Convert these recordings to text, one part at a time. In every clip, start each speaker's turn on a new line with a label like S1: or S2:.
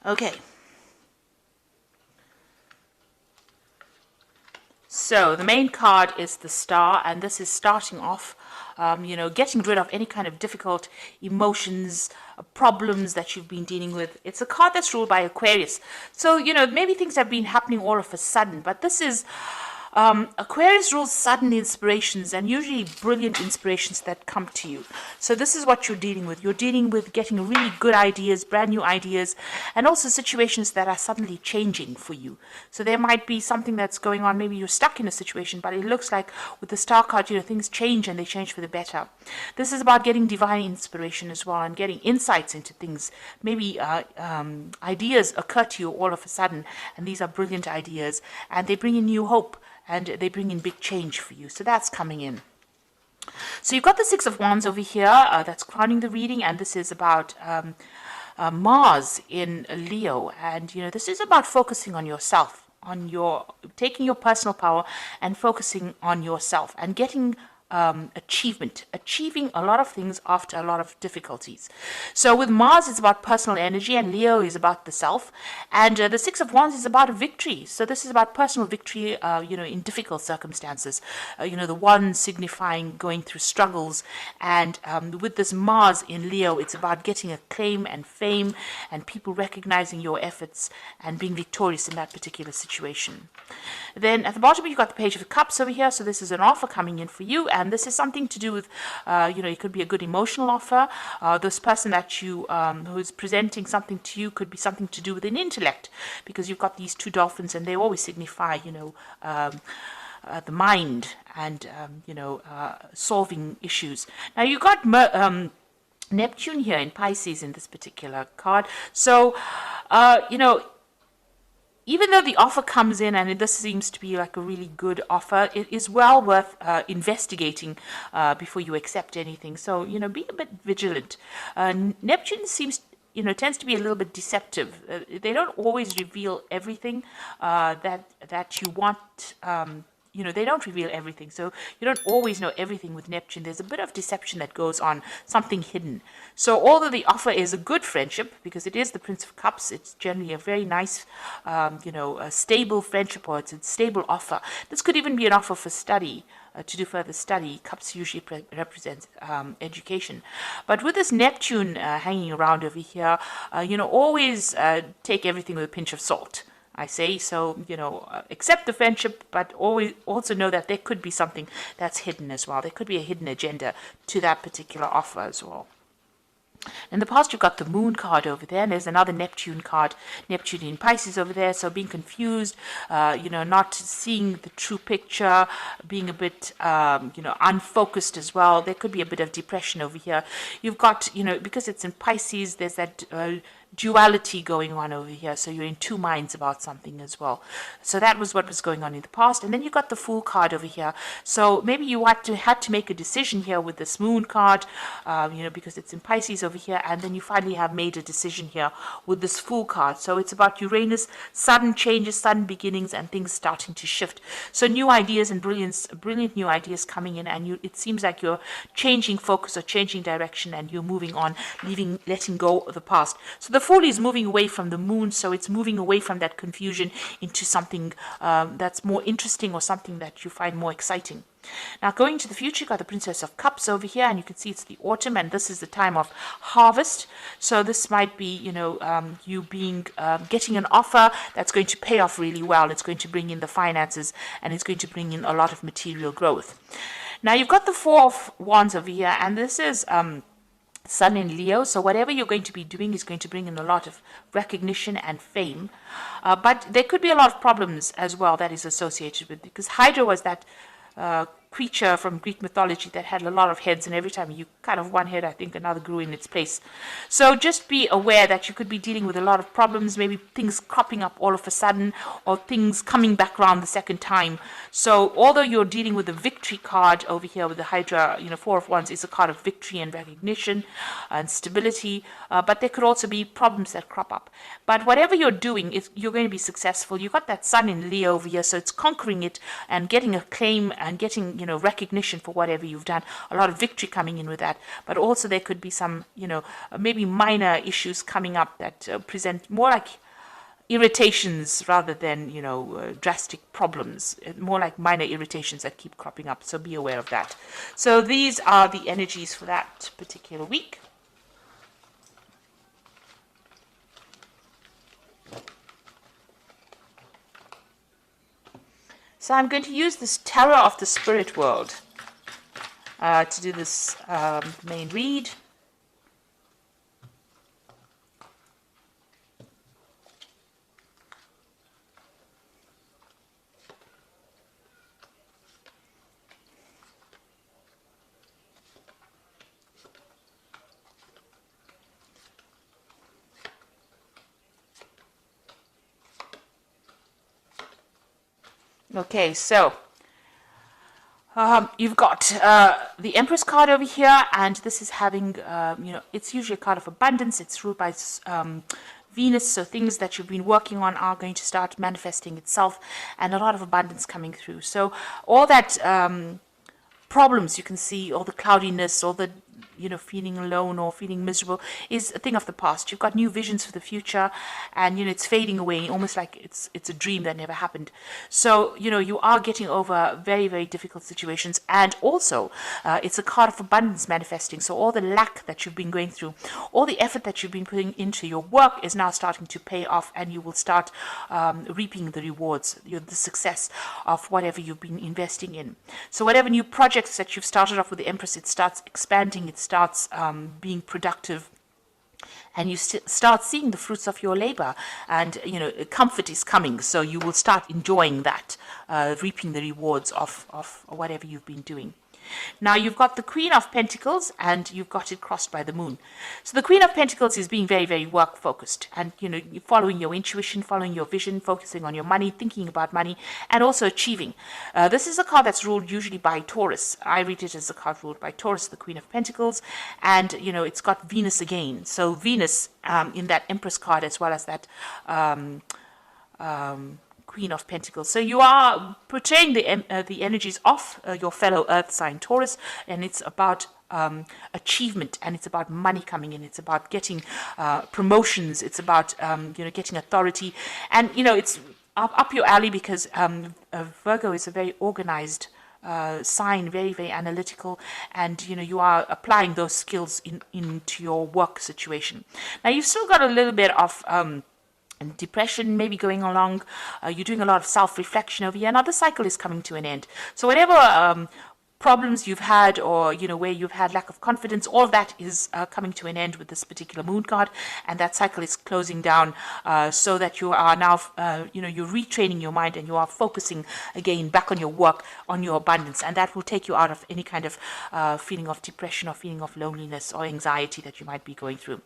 S1: Okay. So the main card is the Star, and this is starting off, getting rid of any kind of difficult emotions, problems that you've been dealing with. It's a card that's ruled by Aquarius. So, maybe things have been happening all of a sudden, but this is Aquarius rules sudden inspirations and usually brilliant inspirations that come to you. So this is what you're dealing with. You're dealing with getting really good ideas, brand new ideas, and also situations that are suddenly changing for you. So there might be something that's going on. Maybe you're stuck in a situation, but it looks like with the Star card, things change and they change for the better. This is about getting divine inspiration as well and getting insights into things. Maybe ideas occur to you all of a sudden, and these are brilliant ideas, and they bring in new hope. And they bring in big change for you. So that's coming in. So you've got the Six of Wands over here. That's crowning the reading. And this is about Mars in Leo. And, this is about focusing on yourself, taking your personal power and focusing on yourself and getting achieving a lot of things after a lot of difficulties. So with Mars, it's about personal energy, and Leo is about the self, and the Six of Wands is about a victory. So this is about personal victory, in difficult circumstances. The one signifying going through struggles, and with this Mars in Leo, it's about getting acclaim and fame, and people recognizing your efforts and being victorious in that particular situation. Then at the bottom, you've got the Page of Cups over here. So this is an offer coming in for you, and this is something to do with, it could be a good emotional offer. This person that you, who is presenting something to you, could be something to do with an intellect, because you've got these two dolphins, and they always signify, the mind and, solving issues. Now you've got Neptune here in Pisces in this particular card. So, even though the offer comes in, and this seems to be like a really good offer, it is well worth investigating before you accept anything. So, be a bit vigilant. Neptune tends to be a little bit deceptive. They don't always reveal everything that you want. They don't reveal everything. So you don't always know everything with Neptune. There's a bit of deception that goes on, something hidden. So although the offer is a good friendship, because it is the Prince of Cups, it's generally a very nice, a stable friendship, or it's a stable offer. This could even be an offer for study, to do further study. Cups usually represents education. But with this Neptune hanging around over here, always take everything with a pinch of salt, I say. So, accept the friendship, but always also know that there could be something that's hidden as well. There could be a hidden agenda to that particular offer as well. In the past, you've got the Moon card over there, and there's another Neptune card, Neptune in Pisces over there. So being confused, not seeing the true picture, being a bit, unfocused as well. There could be a bit of depression over here. You've got, because it's in Pisces, there's that duality going on over here. So you're in two minds about something as well. So that was what was going on in the past. And then you got the Fool card over here. So maybe you had to make a decision here with this Moon card, because it's in Pisces over here. And then you finally have made a decision here with this Fool card. So it's about Uranus, sudden changes, sudden beginnings, and things starting to shift. So new ideas and brilliant new ideas coming in, and it seems like you're changing focus or changing direction, and you're moving on, letting go of the past. So the Fool is moving away from the Moon, so it's moving away from that confusion into something that's more interesting, or something that you find more exciting. Now, going to the future, you've got the Princess of Cups over here, and you can see it's the autumn, and this is the time of harvest. So this might be, you getting an offer that's going to pay off really well. It's going to bring in the finances, and it's going to bring in a lot of material growth. Now, you've got the Four of Wands over here, and this is Sun in Leo, so whatever you're going to be doing is going to bring in a lot of recognition and fame, but there could be a lot of problems as well that is associated with it, because Hydra was that creature from Greek mythology that had a lot of heads, and every time you cut off one head, I think another grew in its place. So just be aware that you could be dealing with a lot of problems, maybe things cropping up all of a sudden, or things coming back around the second time. So although you're dealing with the victory card over here with the Hydra, Four of Wands is a card of victory and recognition and stability, but there could also be problems that crop up. But whatever you're doing, you're going to be successful. You've got that Sun in Leo over here, so it's conquering it and getting acclaim and getting, recognition for whatever you've done, a lot of victory coming in with that. But also there could be some, maybe minor issues coming up that present more like irritations rather than, drastic problems, more like minor irritations that keep cropping up. So be aware of that. So these are the energies for that particular week. So I'm going to use this Tarot of the Spirit World to do this main read. Okay, so you've got the Empress card over here, and this is having, it's usually a card of abundance. It's ruled by Venus, so things that you've been working on are going to start manifesting itself, and a lot of abundance coming through. So all that problems you can see, all the cloudiness, all the feeling alone or feeling miserable is a thing of the past. You've got new visions for the future, and it's fading away, almost like it's a dream that never happened. So you are getting over very, very difficult situations, and also it's a card of abundance manifesting. So all the lack that you've been going through, all the effort that you've been putting into your work is now starting to pay off, and you will start reaping the rewards, the success of whatever you've been investing in. So whatever new projects that you've started off with the Empress, it starts expanding, it starts being productive, and you start seeing the fruits of your labor, and comfort is coming, so you will start enjoying that, reaping the rewards of whatever you've been doing. Now you've got the Queen of Pentacles, and you've got it crossed by the Moon. So the Queen of Pentacles is being very, very work focused, and you're following your intuition, following your vision, focusing on your money, thinking about money, and also achieving. This is a card that's ruled usually by Taurus. I read it as a card ruled by Taurus, the Queen of Pentacles, and it's got Venus again. So Venus in that Empress card, as well as that Queen of Pentacles. So you are portraying the energies of your fellow Earth sign Taurus, and it's about achievement, and it's about money coming in. It's about getting promotions. It's about getting authority, and it's up your alley, because Virgo is a very organized sign, very, very analytical, and you are applying those skills into your work situation. Now you've still got a little bit of depression maybe going along. You're doing a lot of self-reflection over here. Now the cycle is coming to an end. So whatever problems you've had, or where you've had lack of confidence, all of that is coming to an end with this particular Moon card, and that cycle is closing down, so that you are now you're retraining your mind, and you are focusing again back on your work, on your abundance, and that will take you out of any kind of feeling of depression or feeling of loneliness or anxiety that you might be going through.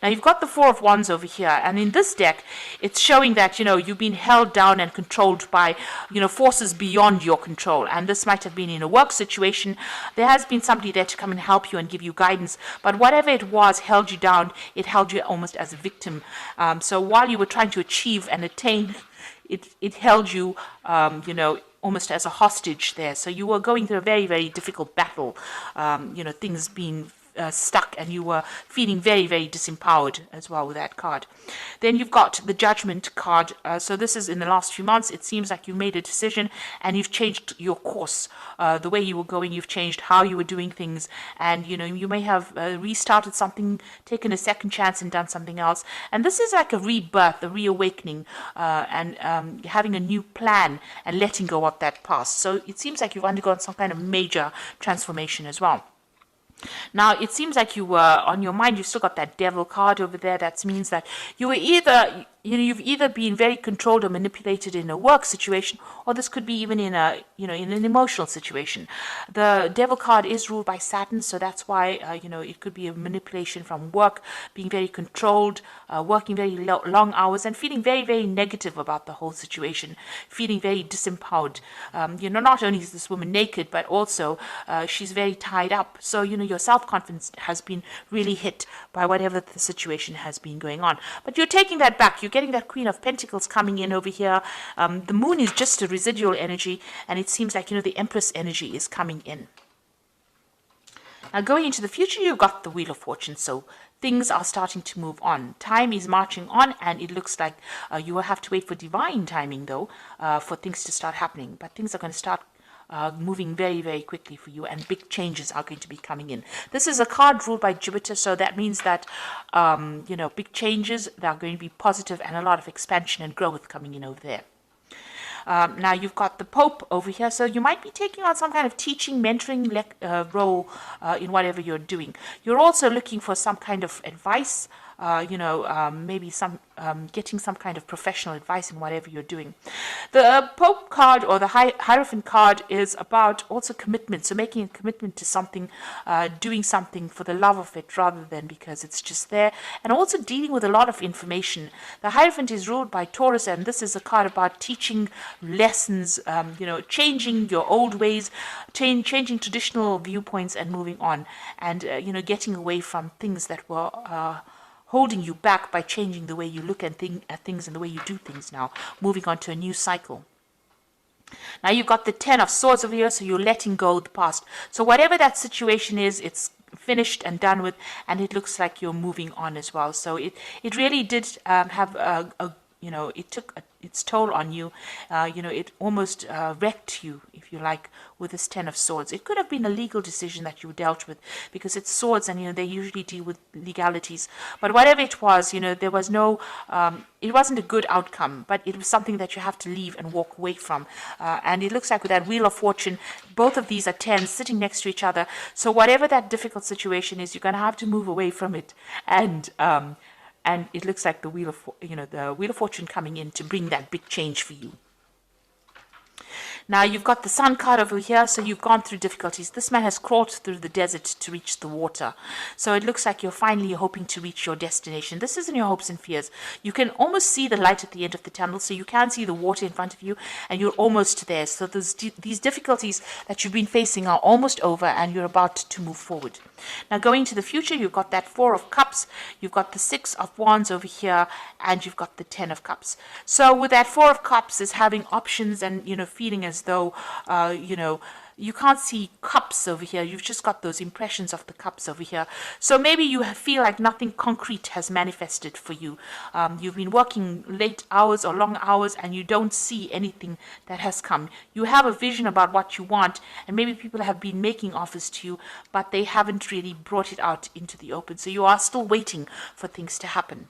S1: Now you've got the Four of Wands over here, and in this deck it's showing that you've been held down and controlled by forces beyond your control, and this might have been in a work situation. There has been somebody there to come and help you and give you guidance, but whatever it was held you down. It held you almost as a victim. So while you were trying to achieve and attain, it held you, almost as a hostage there. So you were going through a very, very difficult battle, things being stuck, and you were feeling very, very disempowered as well with that card. Then you've got the Judgment card. So this is in the last few months. It seems like you made a decision, and you've changed your course. The way you were going, you've changed how you were doing things, and you may have restarted something, taken a second chance, and done something else. And this is like a rebirth, a reawakening, and having a new plan and letting go of that past. So it seems like you've undergone some kind of major transformation as well. Now, it seems like you were, on your mind, you've still got that Devil card over there. That means that you were either, you've either been very controlled or manipulated in a work situation, or this could be even in a, in an emotional situation. The Devil card is ruled by Saturn, so that's why, it could be a manipulation from work, being very controlled, working very long hours, and feeling very, very negative about the whole situation, feeling very disempowered. Not only is this woman naked, but also she's very tied up. So, your self-confidence has been really hit by whatever the situation has been going on. But you're taking that back. You're you're getting that Queen of Pentacles coming in over here. The moon is just a residual energy, and it seems like, the Empress energy is coming in. Now, going into the future, you've got the Wheel of Fortune, so things are starting to move on. Time is marching on, and it looks like you will have to wait for divine timing, though, for things to start happening. But things are going to start moving very, very quickly for you, and big changes are going to be coming in. This is a card ruled by Jupiter, so that means that, big changes that are going to be positive, and a lot of expansion and growth coming in over there. Now you've got the Pope over here, so you might be taking on some kind of teaching, mentoring role in whatever you're doing. You're also looking for some kind of advice, maybe getting some kind of professional advice in whatever you're doing. The Pope card, or the Hierophant card, is about also commitment, so making a commitment to something, doing something for the love of it rather than because it's just there, and also dealing with a lot of information. The Hierophant is ruled by Taurus, and this is a card about teaching lessons, changing your old ways, changing traditional viewpoints and moving on, and getting away from things that were holding you back by changing the way you look at things and the way you do things now, moving on to a new cycle. Now you've got the Ten of Swords over here, so you're letting go of the past. So whatever that situation is, it's finished and done with, and it looks like you're moving on as well. So it really did have it took its toll on you. It almost wrecked you, if you like, with this Ten of Swords. It could have been a legal decision that you dealt with, because it's swords, and they usually deal with legalities. But whatever it was, there was no. It wasn't a good outcome, but it was something that you have to leave and walk away from. And it looks like with that Wheel of Fortune, both of these are tens sitting next to each other. So whatever that difficult situation is, you're going to have to move away from it, and it looks like the Wheel of Fortune coming in to bring that big change for you. Now you've got the Sun card over here, so you've gone through difficulties. This man has crawled through the desert to reach the water. So it looks like you're finally hoping to reach your destination. This isn't your hopes and fears. You can almost see the light at the end of the tunnel, so you can see the water in front of you, and you're almost there. So these difficulties that you've been facing are almost over, and you're about to move forward. Now going to the future, you've got that Four of Cups, you've got the Six of Wands over here, and you've got the Ten of Cups. So with that Four of Cups is having options and, feeling as though, you can't see cups over here. You've just got those impressions of the cups over here. So maybe you feel like nothing concrete has manifested for you. You've been working late hours or long hours, and you don't see anything that has come. You have a vision about what you want, and maybe people have been making offers to you, but they haven't really brought it out into the open. So you are still waiting for things to happen.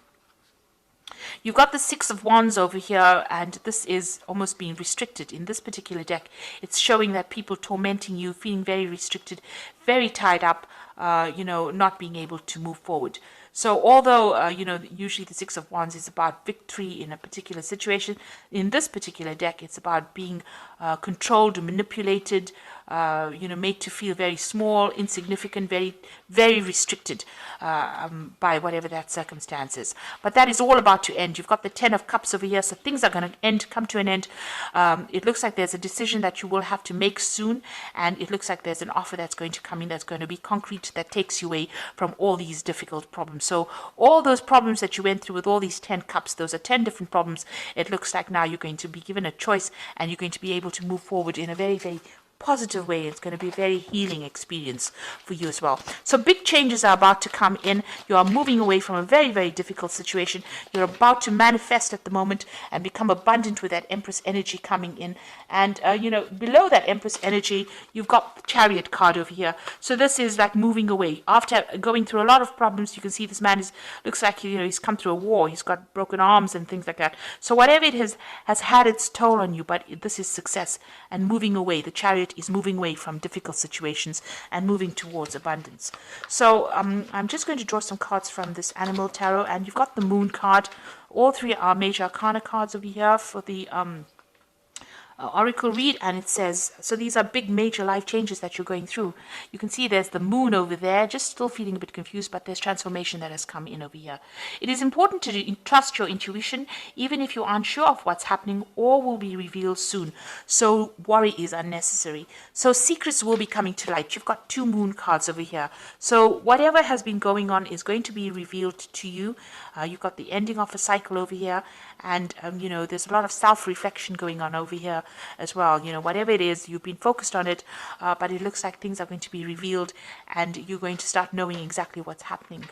S1: You've got the Six of Wands over here, and this is almost being restricted. In this particular deck, it's showing that people tormenting you, feeling very restricted, very tied up, not being able to move forward. So although, usually the Six of Wands is about victory in a particular situation, in this particular deck, it's about being controlled, manipulated, made to feel very small, insignificant, very, very restricted by whatever that circumstance is. But that is all about to end. You've got the Ten of Cups over here, so things are going to come to an end. It looks like there's a decision that you will have to make soon, and it looks like there's an offer that's going to come in that's going to be concrete, that takes you away from all these difficult problems. So all those problems that you went through with all these 10 cups, those are 10 different problems. It looks like now you're going to be given a choice, and you're going to be able to move forward in a very, very positive way. It's going to be a very healing experience for you as well. So big changes are about to come in. You are moving away from a very, very difficult situation. You're about to manifest at the moment and become abundant with that Empress energy coming in. And, below that Empress energy, you've got the Chariot card over here. So this is like moving away. After going through a lot of problems, you can see this man looks like, he's come through a war. He's got broken arms and things like that. So whatever it has had its toll on you, but this is success and moving away. The Chariot is moving away from difficult situations and moving towards abundance. So I'm just going to draw some cards from this Animal Tarot, and you've got the Moon card. All three are major arcana cards over here for the oracle read, and it says, so these are big major life changes that you're going through. You can see there's the moon over there, just still feeling a bit confused, but there's transformation that has come in over here. It is important to trust your intuition, even if you aren't sure of what's happening or will be revealed soon. So worry is unnecessary. So secrets will be coming to light. You've got 2 moon cards over here. So whatever has been going on is going to be revealed to you. You've got the ending of a cycle over here, and there's a lot of self-reflection going on over here as well. Whatever it is, you've been focused on it, but it looks like things are going to be revealed, and you're going to start knowing exactly what's happening.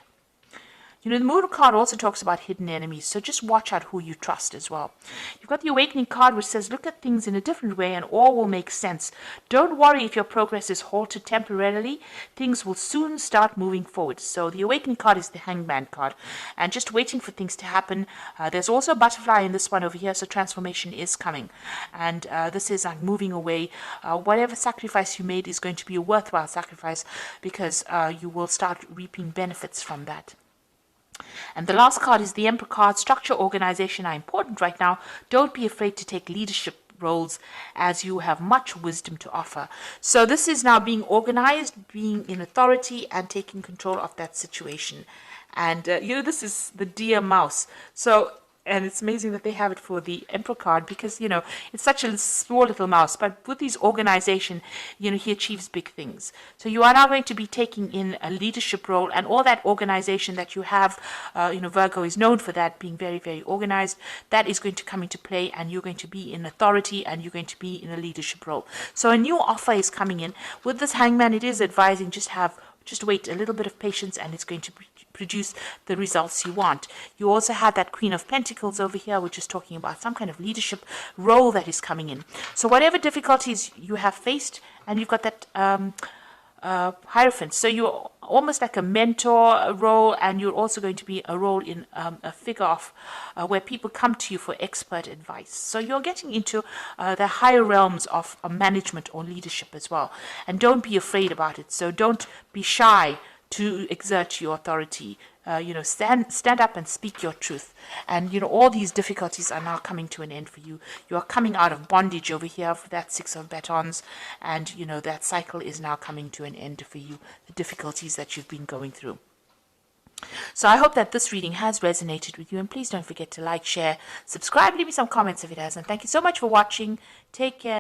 S1: The Moon card also talks about hidden enemies, so just watch out who you trust as well. You've got the Awakening card, which says, look at things in a different way and all will make sense. Don't worry if your progress is halted temporarily. Things will soon start moving forward. So the Awakening card is the Hangman card, and just waiting for things to happen. There's also a butterfly in this one over here, so transformation is coming. And this is like moving away. Whatever sacrifice you made is going to be a worthwhile sacrifice, because you will start reaping benefits from that. And the last card is the Emperor card. Structure, organization are important right now. Don't be afraid to take leadership roles, as you have much wisdom to offer. So this is now being organized, being in authority, and taking control of that situation. And this is the deer mouse. And it's amazing that they have it for the Emperor card, because, it's such a small little mouse. But with his organization, he achieves big things. So you are now going to be taking in a leadership role, and all that organization that you have, Virgo is known for that, being very, very organized. That is going to come into play, and you're going to be in authority, and you're going to be in a leadership role. So a new offer is coming in. With this Hangman, it is advising just wait a little bit of patience, and it's going to produce the results you want. You also have that Queen of Pentacles over here, which is talking about some kind of leadership role that is coming in. So whatever difficulties you have faced, and you've got that Hierophant. So you're almost like a mentor role, and you're also going to be a role in a figure of where people come to you for expert advice. So you're getting into the higher realms of management or leadership as well. And don't be afraid about it. So don't be shy to exert your authority. Stand up and speak your truth. And, all these difficulties are now coming to an end for you. You are coming out of bondage over here for that 6 of batons. And, that cycle is now coming to an end for you, the difficulties that you've been going through. So I hope that this reading has resonated with you. And please don't forget to like, share, subscribe, leave me some comments if it has. And thank you so much for watching. Take care.